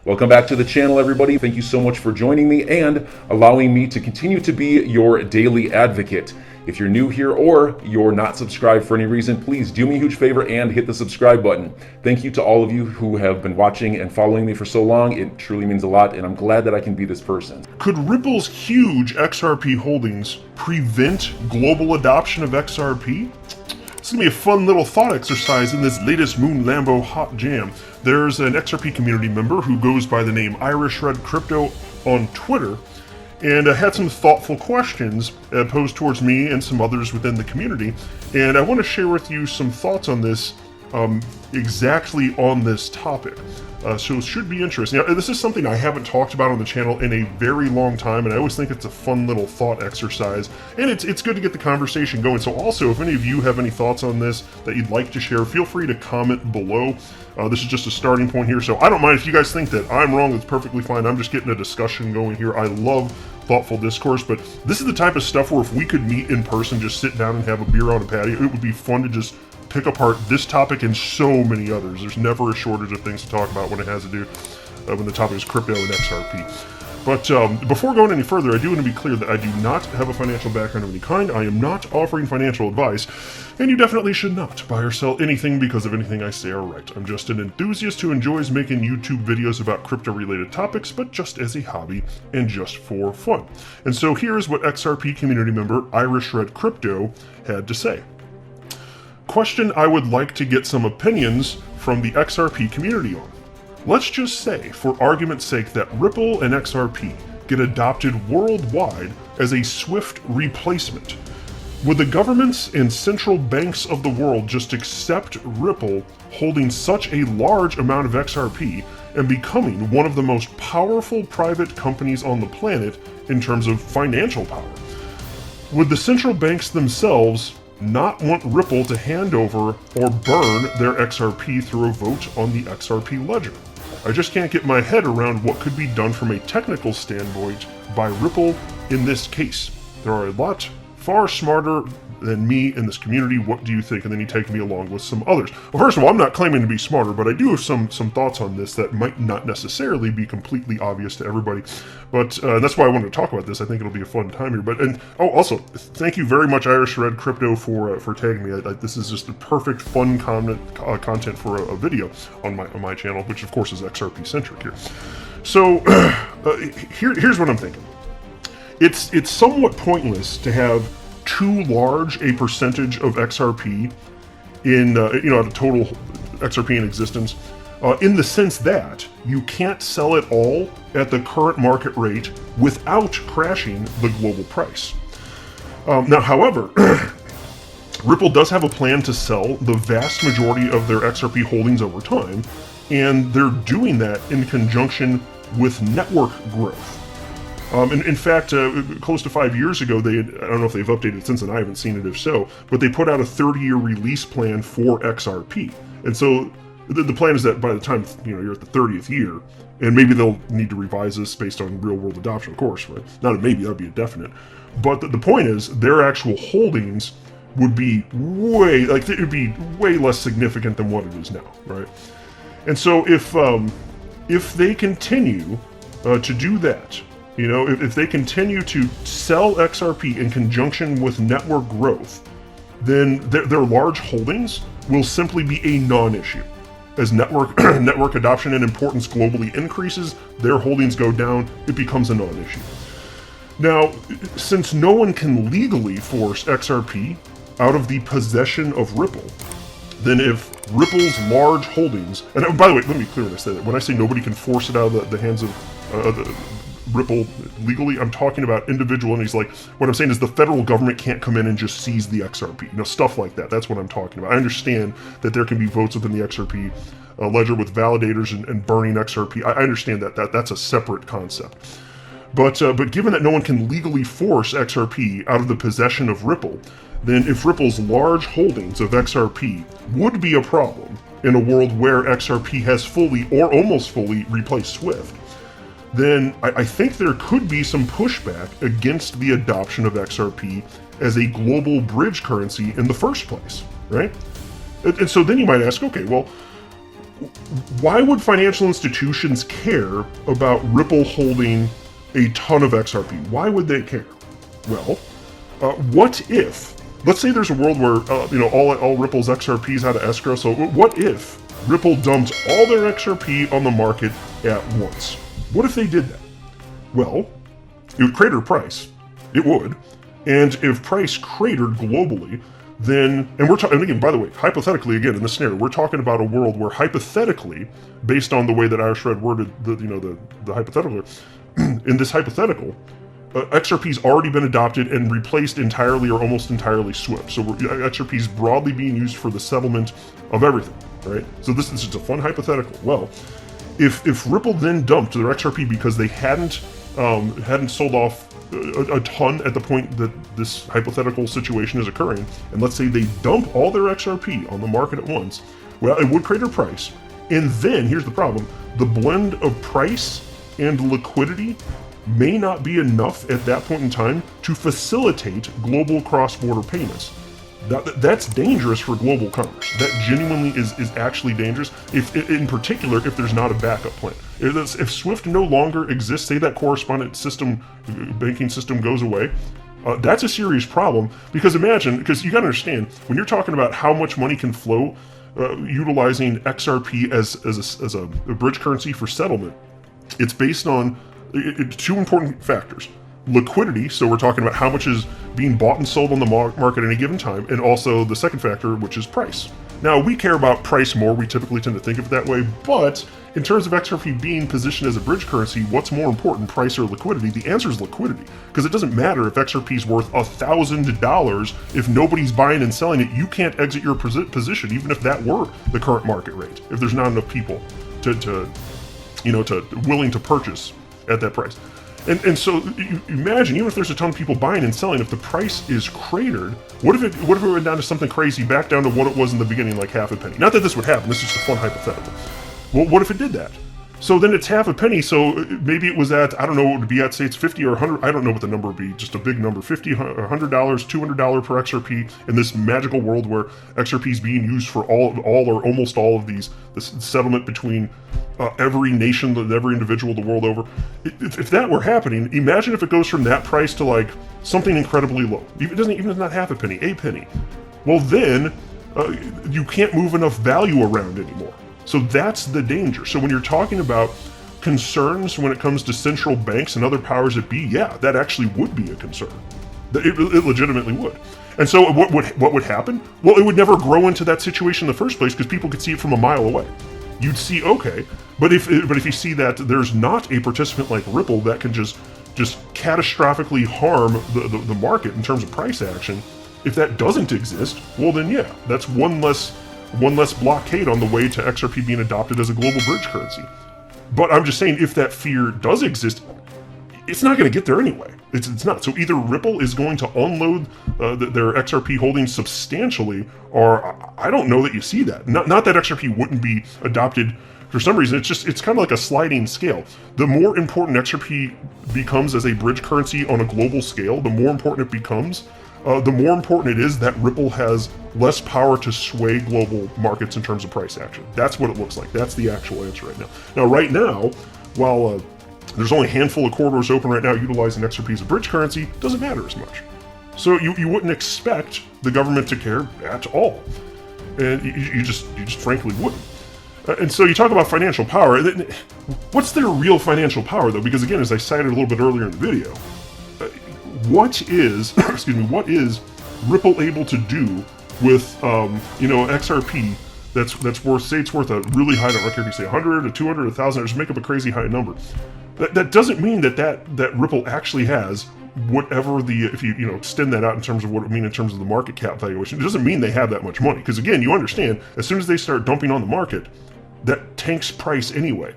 Welcome back to the channel, everybody. Thank you so much for joining me and allowing me to continue to be your daily advocate. If you're new here or you're not subscribed for any reason, please do me a huge favor and hit the subscribe button. Thank you to all of you who have been watching and following me for so long. It truly means a lot, and I'm glad that I can be this person. Could Ripple's huge XRP holdings prevent global adoption of XRP? It's gonna be a fun little thought exercise in this latest Moon Lambo hot jam. There's an XRP community member who goes by the name Irish Red Crypto on Twitter, and had some thoughtful questions posed towards me and some others within the community. And I want to share with you some thoughts on this, exactly on this topic. So it should be interesting. Now, this is something I haven't talked about on the channel in a very long time, and I always think it's a fun little thought exercise, and it's good to get the conversation going. So also, if any of you have any thoughts on this that you'd like to share, feel free to comment below. This is just a starting point here, so I don't mind if you guys think that I'm wrong. That's perfectly fine. I'm just getting a discussion going here. I love thoughtful discourse, but this is the type of stuff where if we could meet in person, just sit down and have a beer on a patio, it would be fun to just pick apart this topic and so many others. There's never a shortage of things to talk about when it has to do when the topic is crypto and XRP. But before going any further, I do want to be clear that I do not have a financial background of any kind. I am not offering financial advice, and you definitely should not buy or sell anything because of anything I say or write. I'm just an enthusiast who enjoys making YouTube videos about crypto-related topics, but just as a hobby and just for fun. And so here's what XRP community member Irish Red Crypto had to say. Question I would like to get some opinions from the XRP community on. Let's just say, for argument's sake, that Ripple and XRP get adopted worldwide as a swift replacement. Would the governments and central banks of the world just accept Ripple holding such a large amount of XRP and becoming one of the most powerful private companies on the planet in terms of financial power? Would the central banks themselves not want Ripple to hand over or burn their XRP through a vote on the XRP ledger? I just can't get my head around what could be done from a technical standpoint by Ripple in this case. There are a lot far smarter than me in this community. What do you think? And then you take me along with some others. Well, first of all, I'm not claiming to be smarter, but I do have some thoughts on this that might not necessarily be completely obvious to everybody. But that's why I wanted to talk about this. I think it'll be a fun time here. Also, thank you very much, Irish Red Crypto, for tagging me. This is just the perfect fun content for a video on my channel, which of course is XRP centric here. So here's what I'm thinking. It's somewhat pointless to have too large a percentage of XRP in out of total XRP in existence, in the sense that you can't sell it all at the current market rate without crashing the global price. Now, however, Ripple does have a plan to sell the vast majority of their XRP holdings over time, and they're doing that in conjunction with network growth. In fact, close to 5 years ago, I don't know if they've updated since then, I haven't seen it if so, but they put out a 30-year release plan for XRP. And so the plan is that by the time you're at the 30th year, and maybe they'll need to revise this based on real-world adoption, of course, right? Not a maybe, that'd be a definite. But the point is, their actual holdings would be it would be way less significant than what it is now, right? And so if they continue to do that, if they continue to sell XRP in conjunction with network growth, then their large holdings will simply be a non-issue. As network adoption and importance globally increases, their holdings go down, it becomes a non-issue. Now, since no one can legally force XRP out of the possession of Ripple, then if Ripple's large holdings, and by the way, let me be clear when I say that. When I say nobody can force it out of the hands of Ripple legally, I'm talking about individual entities. Like, what I'm saying is the federal government can't come in and just seize the XRP, stuff like that. That's what I'm talking about. I understand that there can be votes within the XRP ledger with validators and burning XRP. I understand that's a separate concept. But given that no one can legally force XRP out of the possession of Ripple, then if Ripple's large holdings of XRP would be a problem in a world where XRP has fully or almost fully replaced SWIFT, then I think there could be some pushback against the adoption of XRP as a global bridge currency in the first place, right? And so then you might ask, okay, well, why would financial institutions care about Ripple holding a ton of XRP? Why would they care? Well, what if, let's say there's a world where all Ripple's XRPs out of escrow. So what if Ripple dumped all their XRP on the market at once? What if they did that? Well, it would crater price. It would. And if price cratered globally, then, and we're talking, and again, by the way, hypothetically, again, in this scenario, we're talking about a world where hypothetically, based on the way that Irish Red worded the hypothetical, in this hypothetical, XRP's already been adopted and replaced entirely or almost entirely SWIFT. So XRP's broadly being used for the settlement of everything, right? So this is just a fun hypothetical. Well, if Ripple then dumped their XRP because they hadn't sold off a ton at the point that this hypothetical situation is occurring, and let's say they dump all their XRP on the market at once, well, it would crater price. And then, here's the problem, the blend of price and liquidity may not be enough at that point in time to facilitate global cross-border payments. That's dangerous for global commerce. That genuinely is actually dangerous, in particular, if there's not a backup plan. If SWIFT no longer exists, say that correspondent system, banking system goes away, that's a serious problem. Because imagine, because you gotta understand, when you're talking about how much money can flow utilizing XRP as a bridge currency for settlement, it's based on two important factors. Liquidity, so we're talking about how much is being bought and sold on the market at any given time, and also the second factor, which is price. Now, we care about price more, we typically tend to think of it that way, but in terms of XRP being positioned as a bridge currency, what's more important, price or liquidity? The answer is liquidity, because it doesn't matter if XRP is worth $1,000, if nobody's buying and selling it, you can't exit your position, even if that were the current market rate, if there's not enough people to willing to purchase at that price. And so you imagine, even if there's a ton of people buying and selling, if the price is cratered, what if it went down to something crazy, back down to what it was in the beginning, like half a penny? Not that this would happen, this is just a fun hypothetical. Well, what if it did that? So then it's half a penny, so maybe it was at, I don't know what it would be at, say it's 50 or 100, I don't know what the number would be, just a big number, $50, $100, $200 per XRP in this magical world where XRP is being used for all or almost all of this settlement between every nation, every individual the world over. If that were happening, imagine if it goes from that price to like something incredibly low. Even it's not half a penny. Well then, you can't move enough value around anymore. So that's the danger. So when you're talking about concerns when it comes to central banks and other powers that be, yeah, that actually would be a concern. It legitimately would. And so what would happen? Well, it would never grow into that situation in the first place because people could see it from a mile away. You'd see, okay, but if you see that there's not a participant like Ripple that can just catastrophically harm the market in terms of price action, if that doesn't exist, well then yeah, that's one less blockade on the way to XRP being adopted as a global bridge currency. But I'm just saying, if that fear does exist, it's not going to get there anyway. It's not. So either Ripple is going to unload their XRP holdings substantially, or I don't know that you see that. Not that XRP wouldn't be adopted for some reason. It's kind of like a sliding scale. The more important XRP becomes as a bridge currency on a global scale, the more important it becomes. The more important it is that Ripple has less power to sway global markets in terms of price action. That's what it looks like. That's the actual answer right now. Now, right now, while there's only a handful of corridors open right now utilizing XRP as a bridge currency, it doesn't matter as much. So you wouldn't expect the government to care at all. And you just frankly wouldn't. And so you talk about financial power. What's their real financial power, though? Because again, as I cited a little bit earlier in the video, what is Ripple able to do with XRP that's worth, say it's worth a really high number, like if you say 100 or 200 or 1,000, just make up a crazy high number. That doesn't mean that Ripple actually has whatever if you extend that out in terms of what it means in terms of the market cap valuation, it doesn't mean they have that much money. Because again, you understand, as soon as they start dumping on the market, that tanks price anyway.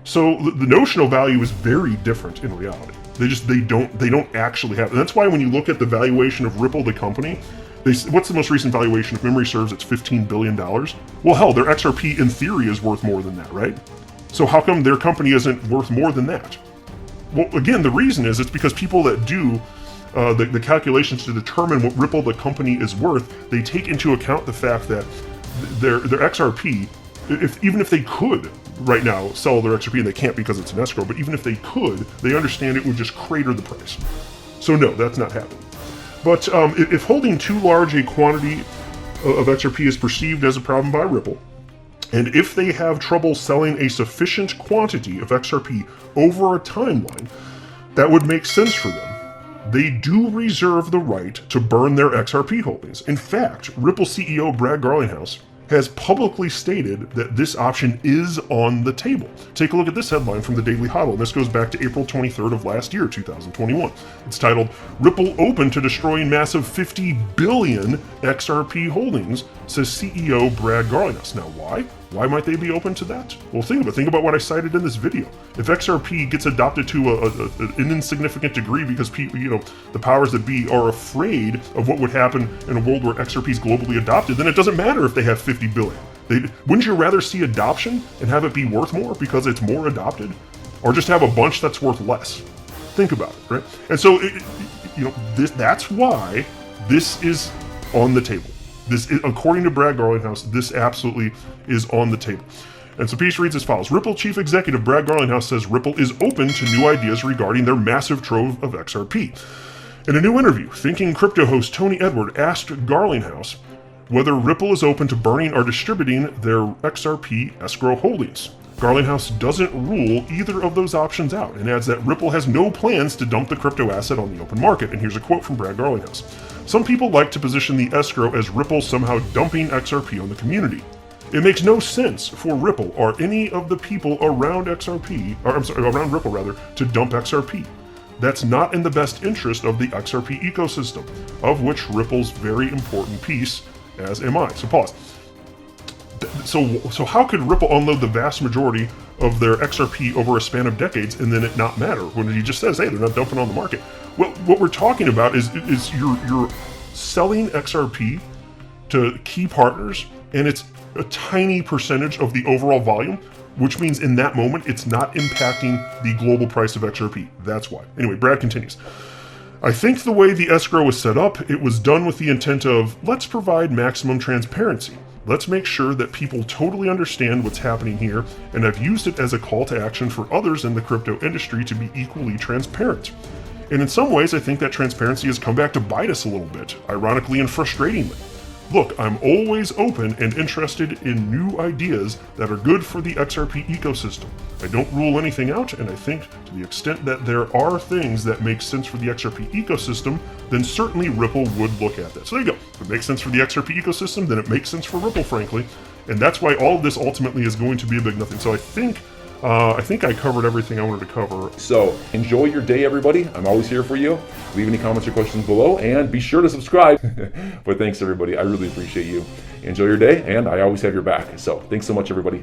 So the notional value is very different in reality. They don't actually have, and that's why when you look at the valuation of Ripple, the company, what's the most recent valuation? If memory serves, it's $15 billion. Well, hell, their XRP in theory is worth more than that, right? So how come their company isn't worth more than that? Well, again, the reason is it's because people that do the calculations to determine what Ripple, the company, is worth, they take into account the fact that their XRP even if they could right now sell their XRP, and they can't because it's an escrow, but even if they could, they understand it would just crater the price. So no, that's not happening. But if holding too large a quantity of XRP is perceived as a problem by Ripple, and if they have trouble selling a sufficient quantity of XRP over a timeline that would make sense for them, they do reserve the right to burn their XRP holdings. In fact, Ripple CEO Brad Garlinghouse has publicly stated that this option is on the table. Take a look at this headline from the Daily Huddle. This goes back to April 23rd of last year, 2021. It's titled, "Ripple Open to Destroying Massive 50 Billion XRP Holdings, says CEO Brad Garlinghouse." Now why? Why might they be open to that? Well, think about what I cited in this video. If XRP gets adopted to an insignificant degree because people, the powers that be are afraid of what would happen in a world where XRP is globally adopted, then it doesn't matter if they have 50 billion. Wouldn't you rather see adoption and have it be worth more because it's more adopted, or just have a bunch that's worth less? Think about it, right? And so, that's why this is on the table. This is, according to Brad Garlinghouse, this absolutely is on the table. And so piece reads as follows. Ripple Chief Executive Brad Garlinghouse says Ripple is open to new ideas regarding their massive trove of XRP. In a new interview, Thinking Crypto host Tony Edward asked Garlinghouse whether Ripple is open to burning or distributing their XRP escrow holdings. Garlinghouse doesn't rule either of those options out and adds that Ripple has no plans to dump the crypto asset on the open market. And here's a quote from Brad Garlinghouse. "Some people like to position the escrow as Ripple somehow dumping XRP on the community. It makes no sense for Ripple or any of the people around around Ripple rather, to dump XRP. That's not in the best interest of the XRP ecosystem, of which Ripple's very important piece, as am I." So pause. So how could Ripple unload the vast majority of their XRP over a span of decades and then it not matter when he just says, hey, they're not dumping on the market? Well, what we're talking about is you're selling XRP to key partners, and it's a tiny percentage of the overall volume, which means in that moment it's not impacting the global price of XRP. That's why. Anyway, Brad continues. "I think the way the escrow was set up, it was done with the intent of, let's provide maximum transparency. Let's make sure that people totally understand what's happening here, and I've used it as a call to action for others in the crypto industry to be equally transparent. And in some ways, I think that transparency has come back to bite us a little bit, ironically and frustratingly. Look, I'm always open and interested in new ideas that are good for the XRP ecosystem. I don't rule anything out, and I think to the extent that there are things that make sense for the XRP ecosystem, then certainly Ripple would look at that." So there you go. If it makes sense for the XRP ecosystem, then it makes sense for Ripple, frankly. And that's why all of this ultimately is going to be a big nothing. So I think I covered everything I wanted to cover. So enjoy your day, everybody. I'm always here for you. Leave any comments or questions below, and be sure to subscribe. But thanks, everybody. I really appreciate you. Enjoy your day, and I always have your back. So thanks so much, everybody.